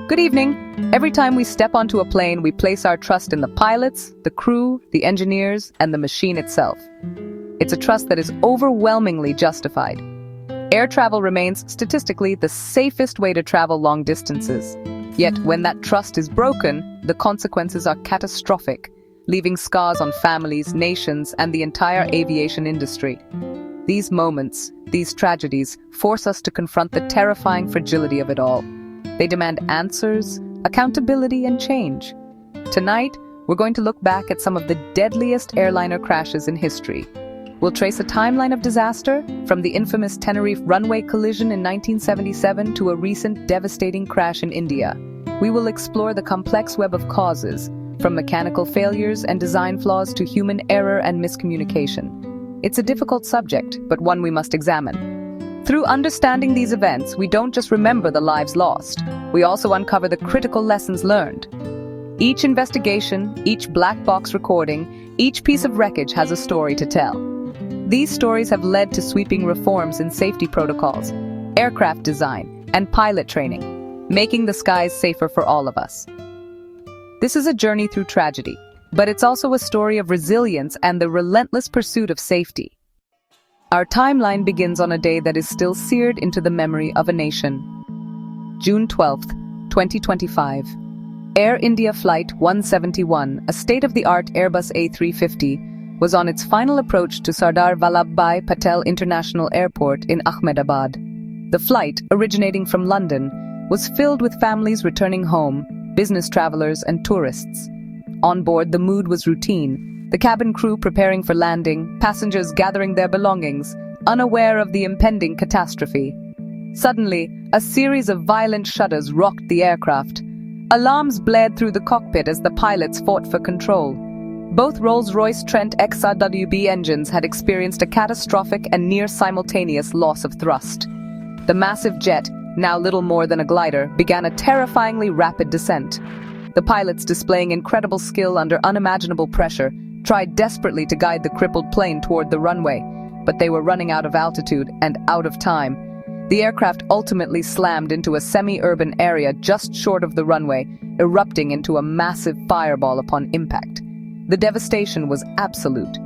Good evening. Every time we step onto a plane, we place our trust in the pilots, the crew, the engineers, and the machine itself. It's a trust that is overwhelmingly justified. Air travel remains, statistically, the safest way to travel long distances. Yet, when that trust is broken, the consequences are catastrophic, leaving scars on families, nations, and the entire aviation industry. These moments, these tragedies, force us to confront the terrifying fragility of it all. They demand answers, accountability, and change. Tonight, we're going to look back at some of the deadliest airliner crashes in history. We'll trace a timeline of disaster, from the infamous Tenerife runway collision in 1977 to a recent devastating crash in India. We will explore the complex web of causes, from mechanical failures and design flaws to human error and miscommunication. It's a difficult subject, but one we must examine. Through understanding these events, we don't just remember the lives lost, we also uncover the critical lessons learned. Each investigation, each black box recording, each piece of wreckage has a story to tell. These stories have led to sweeping reforms in safety protocols, aircraft design, and pilot training, making the skies safer for all of us. This is a journey through tragedy, but it's also a story of resilience and the relentless pursuit of safety. Our timeline begins on a day that is still seared into the memory of a nation. June 12th, 2025. Air India Flight 171, a state-of-the-art Airbus A350, was on its final approach to Sardar Vallabhbhai Patel International Airport in Ahmedabad. The flight, originating from London, was filled with families returning home, business travelers, and tourists. On board, the mood was routine. The cabin crew preparing for landing, passengers gathering their belongings, unaware of the impending catastrophe. Suddenly, a series of violent shudders rocked the aircraft. Alarms blared through the cockpit as the pilots fought for control. Both Rolls-Royce Trent XRWB engines had experienced a catastrophic and near-simultaneous loss of thrust. The massive jet, now little more than a glider, began a terrifyingly rapid descent. The pilots, displaying incredible skill under unimaginable pressure, tried desperately to guide the crippled plane toward the runway, but they were running out of altitude and out of time. The aircraft ultimately slammed into a semi-urban area just short of the runway, erupting into a massive fireball upon impact. The devastation was absolute.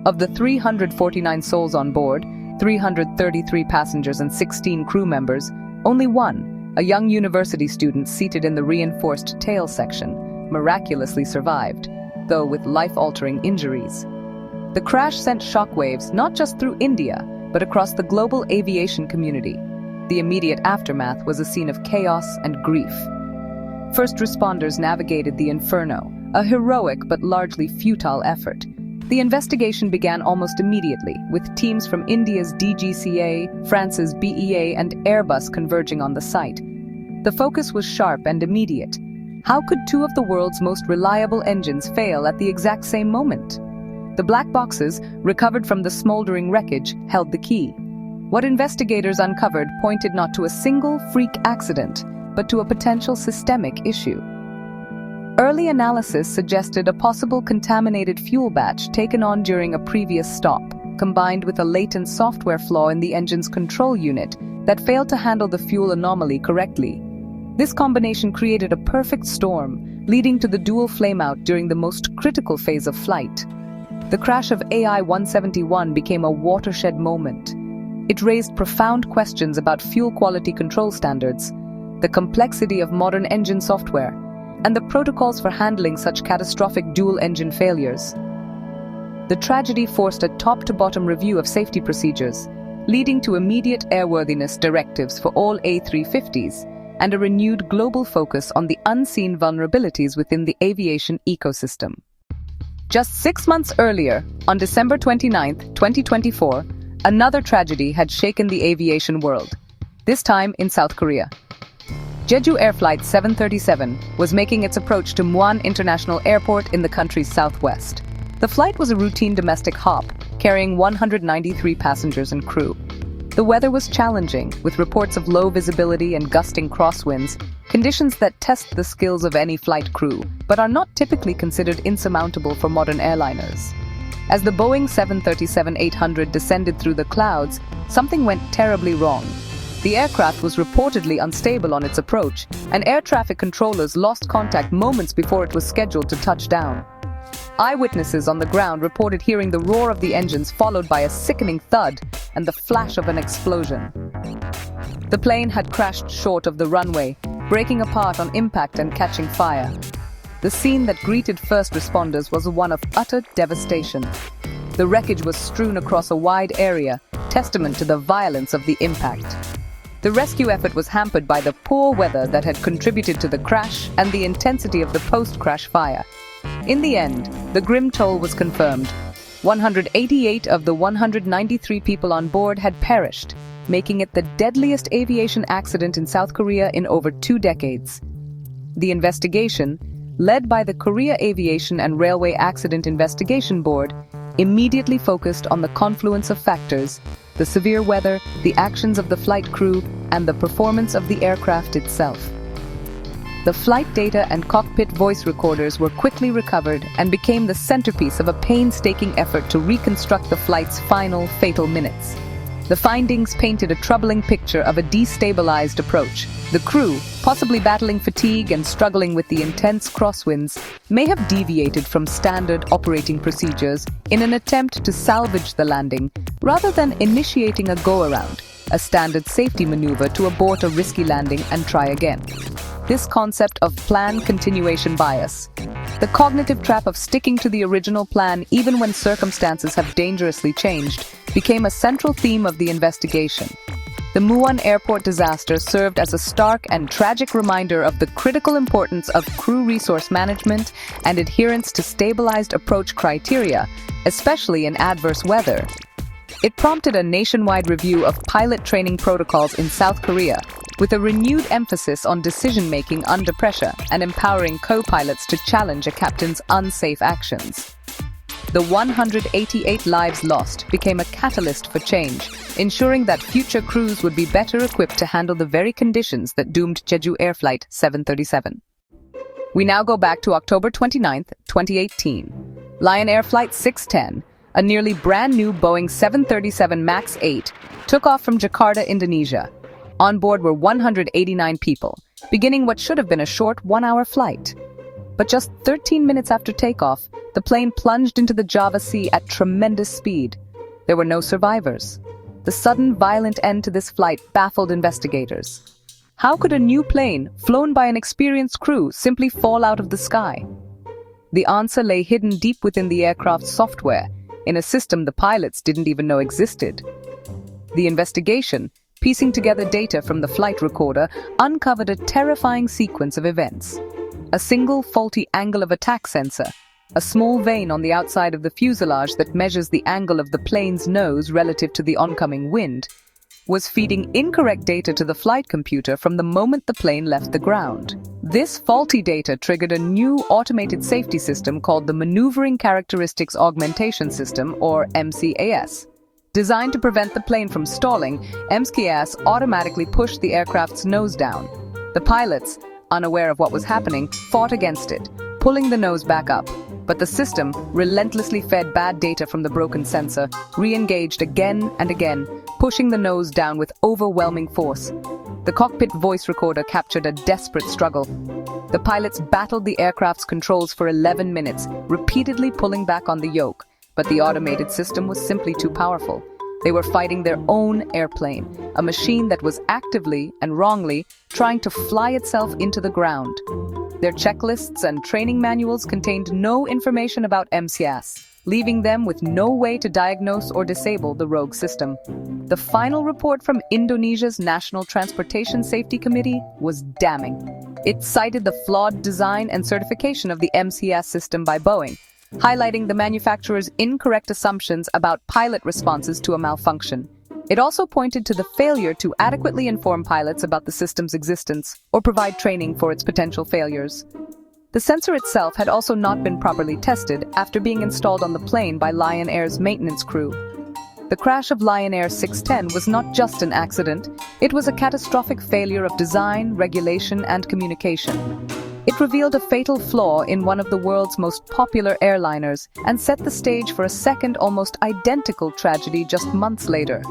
Of the 349 souls on board, 333 passengers and 16 crew members, only one, a young university student seated in the reinforced tail section, miraculously survived, though with life-altering injuries. The crash sent shockwaves not just through India, but across the global aviation community. The immediate aftermath was a scene of chaos and grief. First responders navigated the inferno, a heroic but largely futile effort. The investigation began almost immediately, with teams from India's DGCA, France's BEA, and Airbus converging on the site. The focus was sharp and immediate. How could two of the world's most reliable engines fail at the exact same moment? The black boxes, recovered from the smoldering wreckage, held the key. What investigators uncovered pointed not to a single freak accident, but to a potential systemic issue. Early analysis suggested a possible contaminated fuel batch taken on during a previous stop, combined with a latent software flaw in the engine's control unit that failed to handle the fuel anomaly correctly. This combination created a perfect storm, leading to the dual flameout during the most critical phase of flight. The crash of AI-171 became a watershed moment. It raised profound questions about fuel quality control standards, the complexity of modern engine software, and the protocols for handling such catastrophic dual-engine failures. The tragedy forced a top-to-bottom review of safety procedures, leading to immediate airworthiness directives for all A350s, and a renewed global focus on the unseen vulnerabilities within the aviation ecosystem. Just 6 months earlier, on December 29, 2024, another tragedy had shaken the aviation world, this time in South Korea. Jeju Air Flight 737 was making its approach to Muan International Airport in the country's southwest. The flight was a routine domestic hop, carrying 193 passengers and crew. The weather was challenging, with reports of low visibility and gusting crosswinds, conditions that test the skills of any flight crew, but are not typically considered insurmountable for modern airliners. As the Boeing 737-800 descended through the clouds, something went terribly wrong. The aircraft was reportedly unstable on its approach, and air traffic controllers lost contact moments before it was scheduled to touch down. Eyewitnesses on the ground reported hearing the roar of the engines followed by a sickening thud and the flash of an explosion. The plane had crashed short of the runway, breaking apart on impact and catching fire. The scene that greeted first responders was one of utter devastation. The wreckage was strewn across a wide area, testament to the violence of the impact. The rescue effort was hampered by the poor weather that had contributed to the crash and the intensity of the post-crash fire. In the end, the grim toll was confirmed. 188 of the 193 people on board had perished, making it the deadliest aviation accident in South Korea in over 2 decades. The investigation, led by the Korea Aviation and Railway Accident Investigation Board, immediately focused on the confluence of factors: the severe weather, the actions of the flight crew, and the performance of the aircraft itself. The flight data and cockpit voice recorders were quickly recovered and became the centerpiece of a painstaking effort to reconstruct the flight's final fatal minutes. The findings painted a troubling picture of a destabilized approach. The crew, possibly battling fatigue and struggling with the intense crosswinds, may have deviated from standard operating procedures in an attempt to salvage the landing, rather than initiating a go-around, a standard safety maneuver to abort a risky landing and try again. This concept of plan continuation bias, the cognitive trap of sticking to the original plan even when circumstances have dangerously changed, became a central theme of the investigation. The Muan airport disaster served as a stark and tragic reminder of the critical importance of crew resource management and adherence to stabilized approach criteria, especially in adverse weather. It prompted a nationwide review of pilot training protocols in South Korea, with a renewed emphasis on decision-making under pressure and empowering co-pilots to challenge a captain's unsafe actions. The 188 lives lost became a catalyst for change, ensuring that future crews would be better equipped to handle the very conditions that doomed Jeju Air Flight 737. We now go back to October 29, 2018. Lion Air Flight 610, a nearly brand-new Boeing 737 MAX 8, took off from Jakarta, Indonesia. On board were 189 people, beginning what should have been a short 1-hour flight. But just 13 minutes after takeoff, the plane plunged into the Java Sea at tremendous speed. There were no survivors. The sudden, violent end to this flight baffled investigators. How could a new plane, flown by an experienced crew, simply fall out of the sky? The answer lay hidden deep within the aircraft's software, in a system the pilots didn't even know existed. The investigation, piecing together data from the flight recorder, uncovered a terrifying sequence of events. A single faulty angle of attack sensor, a small vane on the outside of the fuselage that measures the angle of the plane's nose relative to the oncoming wind, was feeding incorrect data to the flight computer from the moment the plane left the ground. This faulty data triggered a new automated safety system called the Maneuvering Characteristics Augmentation System, or MCAS. Designed to prevent the plane from stalling, MCAS automatically pushed the aircraft's nose down. The pilots, unaware of what was happening, fought against it, pulling the nose back up. But the system, relentlessly fed bad data from the broken sensor, re-engaged again and again, pushing the nose down with overwhelming force. The cockpit voice recorder captured a desperate struggle. The pilots battled the aircraft's controls for 11 minutes, repeatedly pulling back on the yoke, but the automated system was simply too powerful. They were fighting their own airplane, a machine that was actively and wrongly trying to fly itself into the ground. Their checklists and training manuals contained no information about MCAS, leaving them with no way to diagnose or disable the rogue system. The final report from Indonesia's National Transportation Safety Committee was damning. It cited the flawed design and certification of the MCAS system by Boeing, highlighting the manufacturer's incorrect assumptions about pilot responses to a malfunction. It also pointed to the failure to adequately inform pilots about the system's existence or provide training for its potential failures. The sensor itself had also not been properly tested after being installed on the plane by Lion Air's maintenance crew. The crash of Lion Air 610 was not just an accident, it was a catastrophic failure of design, regulation, and communication. It revealed a fatal flaw in one of the world's most popular airliners and set the stage for a second, almost identical tragedy just months later.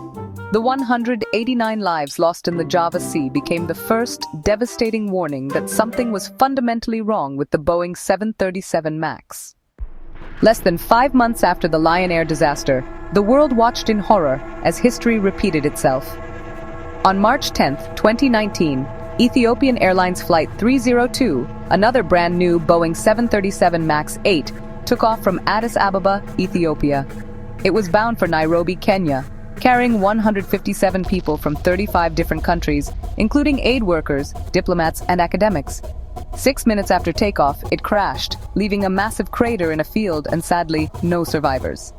The 189 lives lost in the Java Sea became the first devastating warning that something was fundamentally wrong with the Boeing 737 MAX. Less than 5 months after the Lion Air disaster, the world watched in horror as history repeated itself. On March 10, 2019, Ethiopian Airlines Flight 302, another brand new Boeing 737 MAX 8, took off from Addis Ababa, Ethiopia. It was bound for Nairobi, Kenya, carrying 157 people from 35 different countries, including aid workers, diplomats, and academics. 6 minutes after takeoff, it crashed, leaving a massive crater in a field and, sadly, no survivors.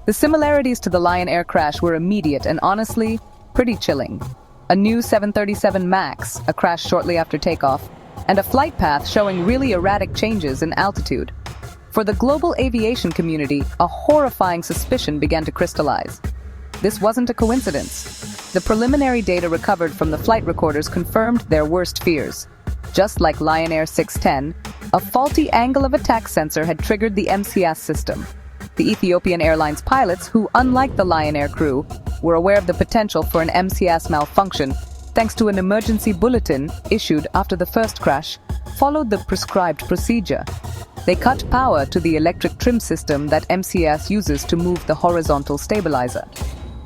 The similarities to the Lion Air crash were immediate and, honestly, pretty chilling. A new 737 MAX, a crash shortly after takeoff, and a flight path showing really erratic changes in altitude. For the global aviation community, a horrifying suspicion began to crystallize. This wasn't a coincidence. The preliminary data recovered from the flight recorders confirmed their worst fears. Just like Lion Air 610, a faulty angle of attack sensor had triggered the MCAS system. The Ethiopian Airlines pilots, who, unlike the Lion Air crew, were aware of the potential for an MCAS malfunction, thanks to an emergency bulletin issued after the first crash, followed the prescribed procedure. They cut power to the electric trim system that MCAS uses to move the horizontal stabilizer.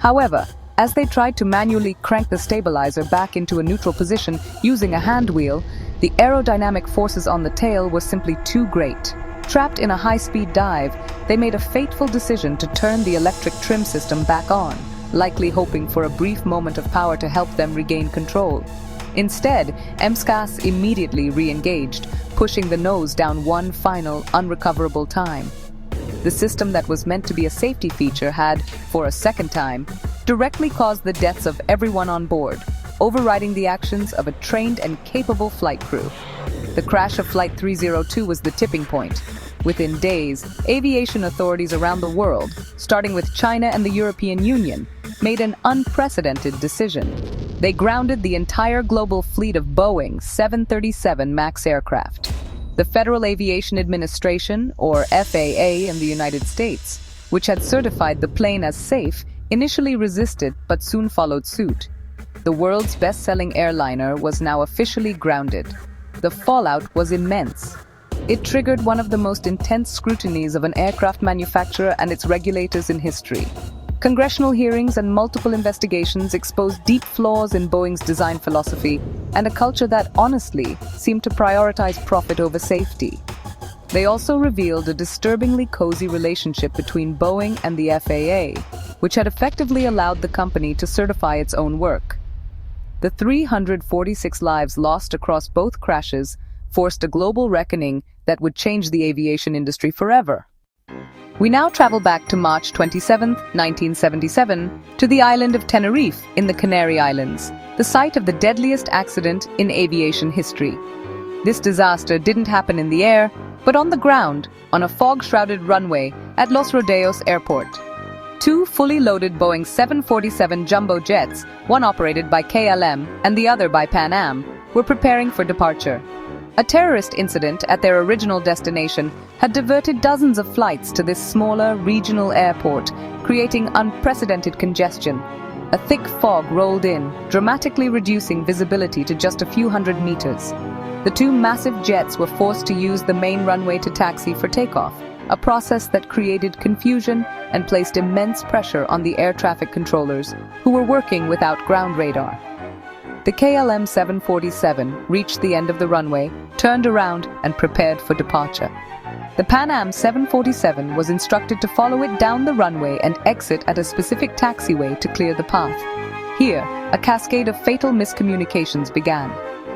However, as they tried to manually crank the stabilizer back into a neutral position using a hand wheel, the aerodynamic forces on the tail were simply too great. Trapped in a high-speed dive, they made a fateful decision to turn the electric trim system back on, likely hoping for a brief moment of power to help them regain control. Instead, MCAS immediately re-engaged, pushing the nose down one final, unrecoverable time. The system that was meant to be a safety feature had, for a second time, directly caused the deaths of everyone on board, overriding the actions of a trained and capable flight crew. The crash of Flight 302 was the tipping point. Within days, aviation authorities around the world, starting with China and the European Union, made an unprecedented decision. They grounded the entire global fleet of Boeing 737 MAX aircraft. The Federal Aviation Administration, or FAA in the United States, which had certified the plane as safe, initially resisted but soon followed suit. The world's best-selling airliner was now officially grounded. The fallout was immense. It triggered one of the most intense scrutinies of an aircraft manufacturer and its regulators in history. Congressional hearings and multiple investigations exposed deep flaws in Boeing's design philosophy and a culture that, honestly, seemed to prioritize profit over safety. They also revealed a disturbingly cozy relationship between Boeing and the FAA, which had effectively allowed the company to certify its own work. The 346 lives lost across both crashes forced a global reckoning that would change the aviation industry forever. We now travel back to March 27, 1977, to the island of Tenerife in the Canary Islands, the site of the deadliest accident in aviation history. This disaster didn't happen in the air, but on the ground, on a fog-shrouded runway at Los Rodeos Airport. 2 fully loaded Boeing 747 jumbo jets, one operated by KLM and the other by Pan Am, were preparing for departure. A terrorist incident at their original destination had diverted dozens of flights to this smaller regional airport, creating unprecedented congestion. A thick fog rolled in, dramatically reducing visibility to just a few hundred meters. The 2 massive jets were forced to use the main runway to taxi for takeoff, a process that created confusion and placed immense pressure on the air traffic controllers, who were working without ground radar. The KLM 747 reached the end of the runway, turned around, and prepared for departure. The Pan Am 747 was instructed to follow it down the runway and exit at a specific taxiway to clear the path. Here, a cascade of fatal miscommunications began.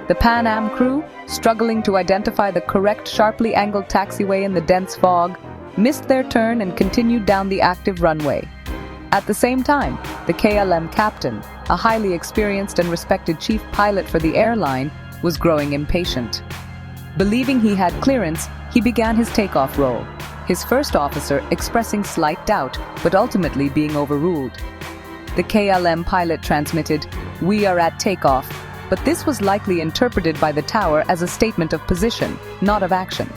The Pan Am crew, struggling to identify the correct sharply angled taxiway in the dense fog, missed their turn and continued down the active runway. At the same time, the KLM captain, a highly experienced and respected chief pilot for the airline, was growing impatient. Believing he had clearance, he began his takeoff roll, his first officer expressing slight doubt, but ultimately being overruled. The KLM pilot transmitted, "We are at takeoff," but this was likely interpreted by the tower as a statement of position, not of action.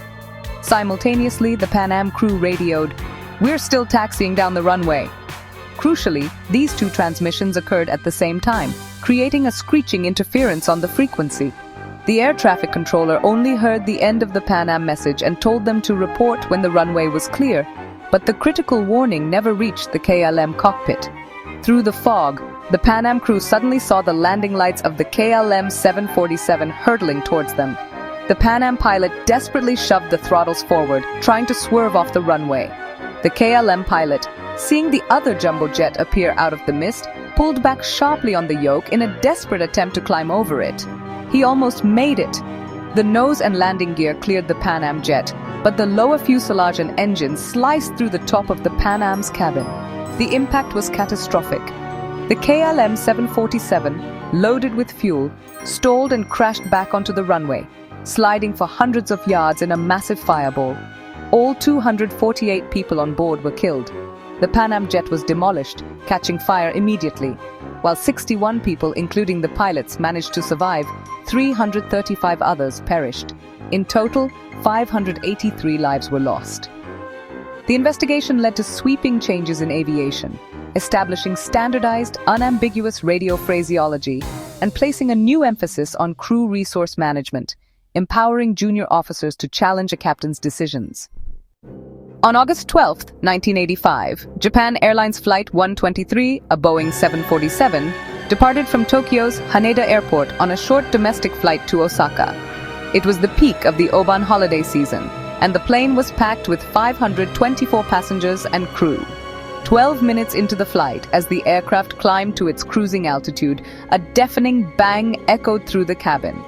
Simultaneously, the Pan Am crew radioed, "We're still taxiing down the runway." Crucially, these two transmissions occurred at the same time, creating a screeching interference on the frequency. The air traffic controller only heard the end of the Pan Am message and told them to report when the runway was clear, but the critical warning never reached the KLM cockpit. Through the fog, the Pan Am crew suddenly saw the landing lights of the KLM 747 hurtling towards them. The Pan Am pilot desperately shoved the throttles forward, trying to swerve off the runway. The KLM pilot, seeing the other jumbo jet appear out of the mist, pulled back sharply on the yoke in a desperate attempt to climb over it. He almost made it. The nose and landing gear cleared the Pan Am jet, but the lower fuselage and engine sliced through the top of the Pan Am's cabin. The impact was catastrophic. The KLM 747, loaded with fuel, stalled and crashed back onto the runway, sliding for hundreds of yards in a massive fireball. All 248 people on board were killed. The Pan Am jet was demolished, catching fire immediately. While 61 people, including the pilots, managed to survive, 335 others perished. In total, 583 lives were lost. The investigation led to sweeping changes in aviation, establishing standardized, unambiguous radio phraseology and placing a new emphasis on crew resource management, empowering junior officers to challenge a captain's decisions. On August 12, 1985, Japan Airlines Flight 123, a Boeing 747, departed from Tokyo's Haneda Airport on a short domestic flight to Osaka. It was the peak of the Oban holiday season, and the plane was packed with 524 passengers and crew. 12 minutes into the flight, as the aircraft climbed to its cruising altitude, a deafening bang echoed through the cabin.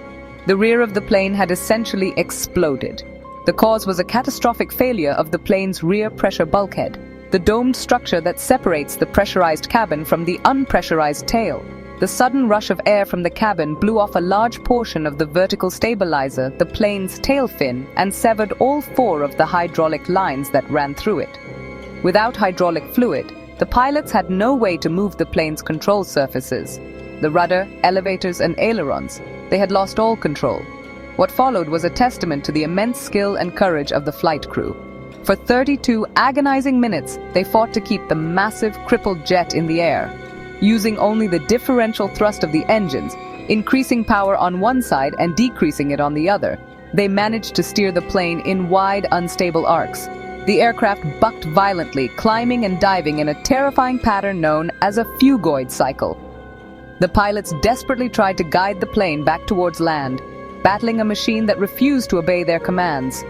The rear of the plane had essentially exploded. The cause was a catastrophic failure of the plane's rear pressure bulkhead, the domed structure that separates the pressurized cabin from the unpressurized tail. The sudden rush of air from the cabin blew off a large portion of the vertical stabilizer, the plane's tail fin, and severed all 4 of the hydraulic lines that ran through it. Without hydraulic fluid, the pilots had no way to move the plane's control surfaces. The rudder, elevators, and ailerons, they had lost all control. What followed was a testament to the immense skill and courage of the flight crew. For 32 agonizing minutes, they fought to keep the massive, crippled jet in the air. Using only the differential thrust of the engines, increasing power on one side and decreasing it on the other, they managed to steer the plane in wide, unstable arcs. The aircraft bucked violently, climbing and diving in a terrifying pattern known as a phugoid cycle. The pilots desperately tried to guide the plane back towards land, battling a machine that refused to obey their commands.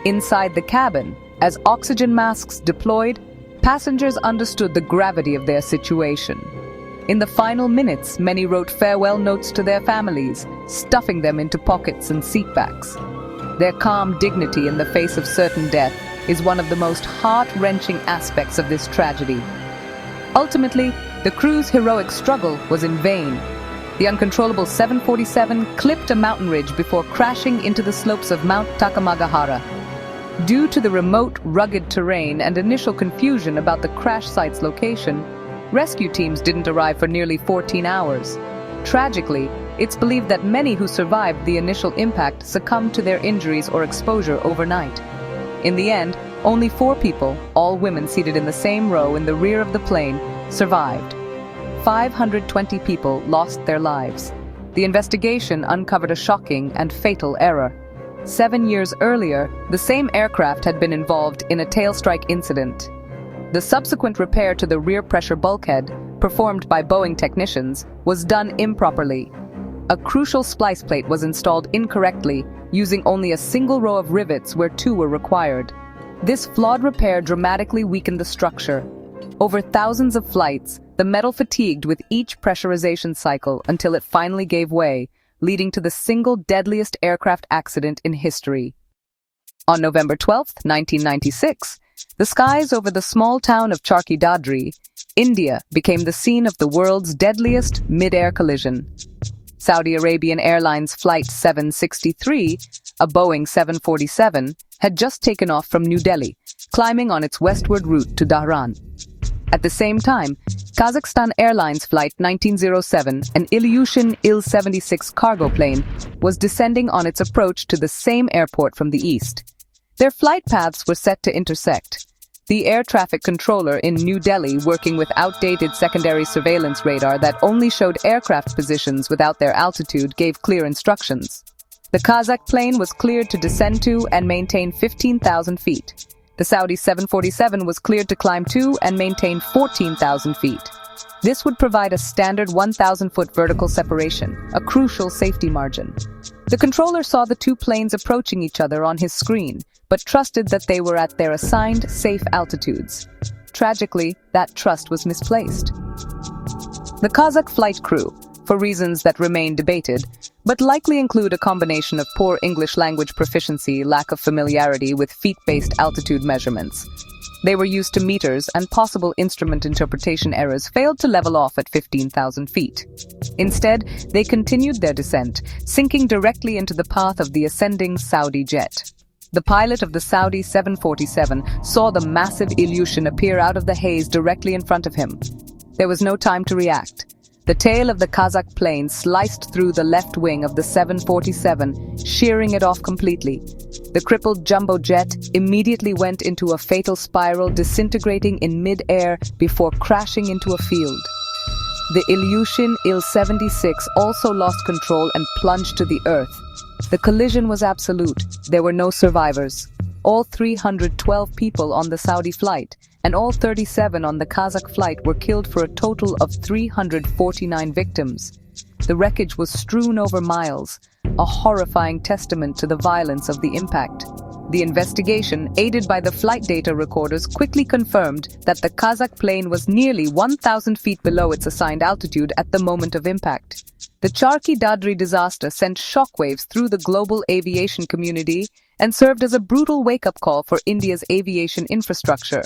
Inside the cabin, as oxygen masks deployed, passengers understood the gravity of their situation. In the final minutes, many wrote farewell notes to their families, stuffing them into pockets and seatbacks. Their calm dignity in the face of certain death is one of the most heart-wrenching aspects of this tragedy. Ultimately, the crew's heroic struggle was in vain. The uncontrollable 747 clipped a mountain ridge before crashing into the slopes of Mount Takamagahara. Due to the remote, rugged terrain and initial confusion about the crash site's location, rescue teams didn't arrive for nearly 14 hours. Tragically, it's believed that many who survived the initial impact succumbed to their injuries or exposure overnight. In the end, only 4 people, all women seated in the same row in the rear of the plane, survived. 520 people lost their lives. The investigation uncovered a shocking and fatal error. 7 years earlier, the same aircraft had been involved in a tail strike incident. The subsequent repair to the rear pressure bulkhead, performed by Boeing technicians, was done improperly. A crucial splice plate was installed incorrectly, using only a single row of rivets where 2 were required. This flawed repair dramatically weakened the structure. Over thousands of flights, the metal fatigued with each pressurization cycle until it finally gave way, leading to the single deadliest aircraft accident in history. On November 12, 1996, the skies over the small town of Charkhi, Dadri, India, became the scene of the world's deadliest mid-air collision. Saudi Arabian Airlines Flight 763, a Boeing 747, had just taken off from New Delhi, climbing on its westward route to Dhahran. At the same time, Kazakhstan Airlines Flight 1907, an Ilyushin Il-76 cargo plane, was descending on its approach to the same airport from the east. Their flight paths were set to intersect. The air traffic controller in New Delhi, working with outdated secondary surveillance radar that only showed aircraft positions without their altitude, gave clear instructions. The Kazakh plane was cleared to descend to and maintain 15,000 feet. The Saudi 747 was cleared to climb to and maintain 14,000 feet. This would provide a standard 1,000-foot vertical separation, a crucial safety margin. The controller saw the two planes approaching each other on his screen, but trusted that they were at their assigned safe altitudes. Tragically, that trust was misplaced. The Kazakh flight crew, for reasons that remain debated, but likely include a combination of poor English language proficiency, lack of familiarity with feet-based altitude measurements. They were used to meters, and possible instrument interpretation errors failed to level off at 15,000 feet. Instead, they continued their descent, sinking directly into the path of the ascending Saudi jet. The pilot of the Saudi 747 saw the massive Ilyushin appear out of the haze directly in front of him. There was no time to react. The tail of the Kazakh plane sliced through the left wing of the 747, shearing it off completely. The crippled jumbo jet immediately went into a fatal spiral, disintegrating in mid-air before crashing into a field. The Ilyushin Il-76 also lost control and plunged to the earth. The collision was absolute. There were no survivors. All 312 people on the Saudi flight and all 37 on the Kazakh flight were killed for a total of 349 victims. The wreckage was strewn over miles, a horrifying testament to the violence of the impact. The investigation, aided by the flight data recorders, quickly confirmed that the Kazakh plane was nearly 1,000 feet below its assigned altitude at the moment of impact. The Charkhi Dadri disaster sent shockwaves through the global aviation community and served as a brutal wake-up call for India's aviation infrastructure.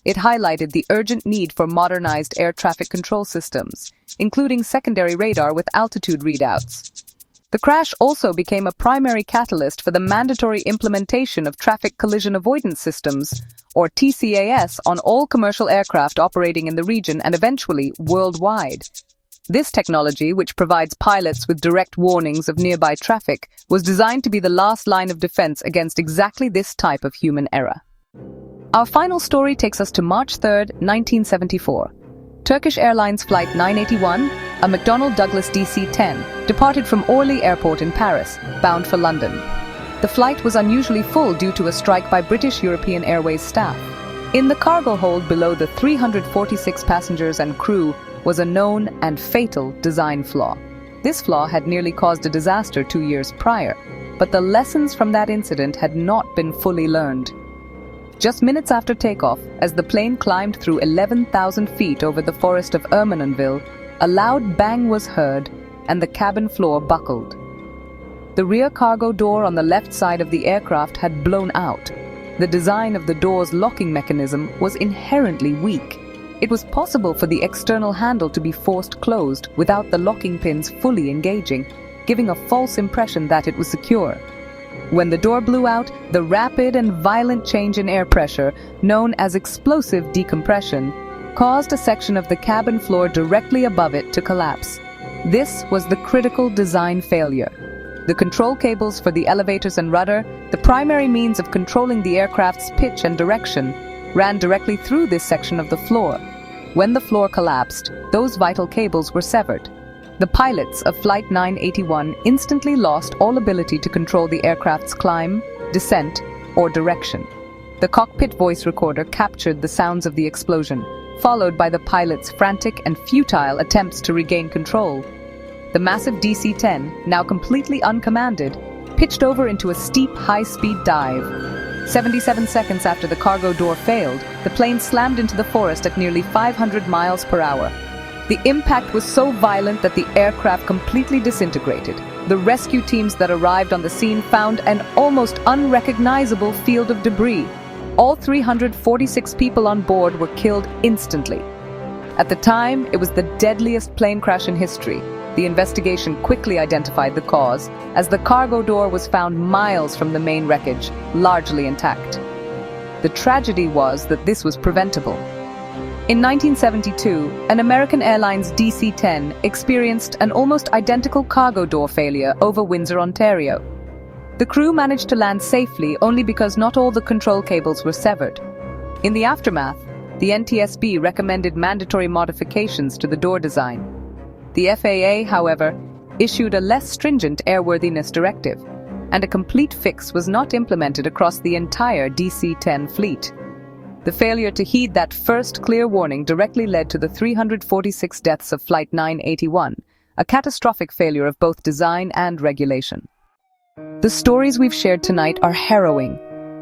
It highlighted the urgent need for modernized air traffic control systems, including secondary radar with altitude readouts. The crash also became a primary catalyst for the mandatory implementation of traffic collision avoidance systems, or TCAS, on all commercial aircraft operating in the region and eventually worldwide. This technology, which provides pilots with direct warnings of nearby traffic, was designed to be the last line of defense against exactly this type of human error. Our final story takes us to March 3, 1974. Turkish Airlines Flight 981, a McDonnell Douglas DC-10, departed from Orly Airport in Paris, bound for London. The flight was unusually full due to a strike by British European Airways staff. In the cargo hold below the 346 passengers and crew was a known and fatal design flaw. This flaw had nearly caused a disaster 2 years prior, but the lessons from that incident had not been fully learned. Just minutes after takeoff, as the plane climbed through 11,000 feet over the forest of Ermenonville, a loud bang was heard and the cabin floor buckled. The rear cargo door on the left side of the aircraft had blown out. The design of the door's locking mechanism was inherently weak. It was possible for the external handle to be forced closed without the locking pins fully engaging, giving a false impression that it was secure. When the door blew out, the rapid and violent change in air pressure, known as explosive decompression, caused a section of the cabin floor directly above it to collapse. This was the critical design failure. The control cables for the elevators and rudder, the primary means of controlling the aircraft's pitch and direction, ran directly through this section of the floor. When the floor collapsed, those vital cables were severed. The pilots of Flight 981 instantly lost all ability to control the aircraft's climb, descent, or direction. The cockpit voice recorder captured the sounds of the explosion, followed by the pilot's frantic and futile attempts to regain control. The massive DC-10, now completely uncommanded, pitched over into a steep, high-speed dive. 77 seconds after the cargo door failed, the plane slammed into the forest at nearly 500 miles per hour. The impact was so violent that the aircraft completely disintegrated. The rescue teams that arrived on the scene found an almost unrecognizable field of debris. All 346 people on board were killed instantly. At the time, it was the deadliest plane crash in history. The investigation quickly identified the cause, as the cargo door was found miles from the main wreckage, largely intact. The tragedy was that this was preventable. In 1972, an American Airlines DC-10 experienced an almost identical cargo door failure over Windsor, Ontario. The crew managed to land safely only because not all the control cables were severed. In the aftermath, the NTSB recommended mandatory modifications to the door design. The FAA, however, issued a less stringent airworthiness directive, and a complete fix was not implemented across the entire DC-10 fleet. The failure to heed that first clear warning directly led to the 346 deaths of Flight 981, a catastrophic failure of both design and regulation. The stories we've shared tonight are harrowing.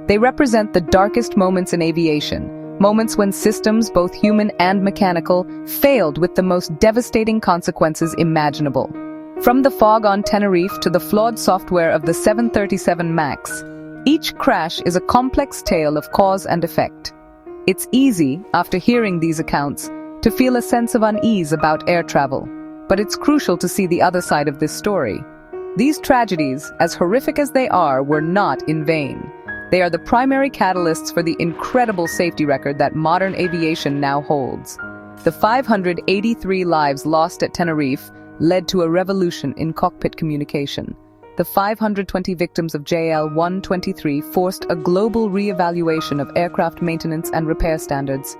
They represent the darkest moments in aviation, moments when systems, both human and mechanical, failed with the most devastating consequences imaginable. From the fog on Tenerife to the flawed software of the 737 MAX, each crash is a complex tale of cause and effect. It's easy, after hearing these accounts, to feel a sense of unease about air travel, but it's crucial to see the other side of this story. These tragedies, as horrific as they are, were not in vain. They are the primary catalysts for the incredible safety record that modern aviation now holds. The 583 lives lost at Tenerife led to a revolution in cockpit communication. The 520 victims of JL-123 forced a global re-evaluation of aircraft maintenance and repair standards.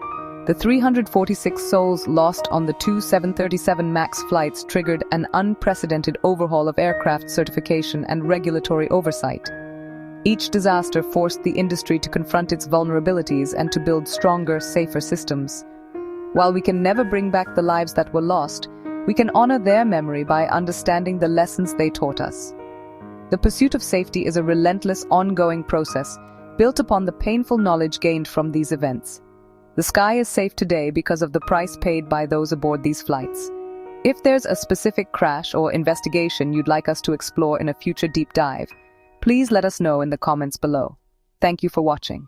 The 346 souls lost on the two 737 MAX flights triggered an unprecedented overhaul of aircraft certification and regulatory oversight. Each disaster forced the industry to confront its vulnerabilities and to build stronger, safer systems. While we can never bring back the lives that were lost, we can honor their memory by understanding the lessons they taught us. The pursuit of safety is a relentless, ongoing process, built upon the painful knowledge gained from these events. The sky is safe today because of the price paid by those aboard these flights. If there's a specific crash or investigation you'd like us to explore in a future deep dive, please let us know in the comments below. Thank you for watching.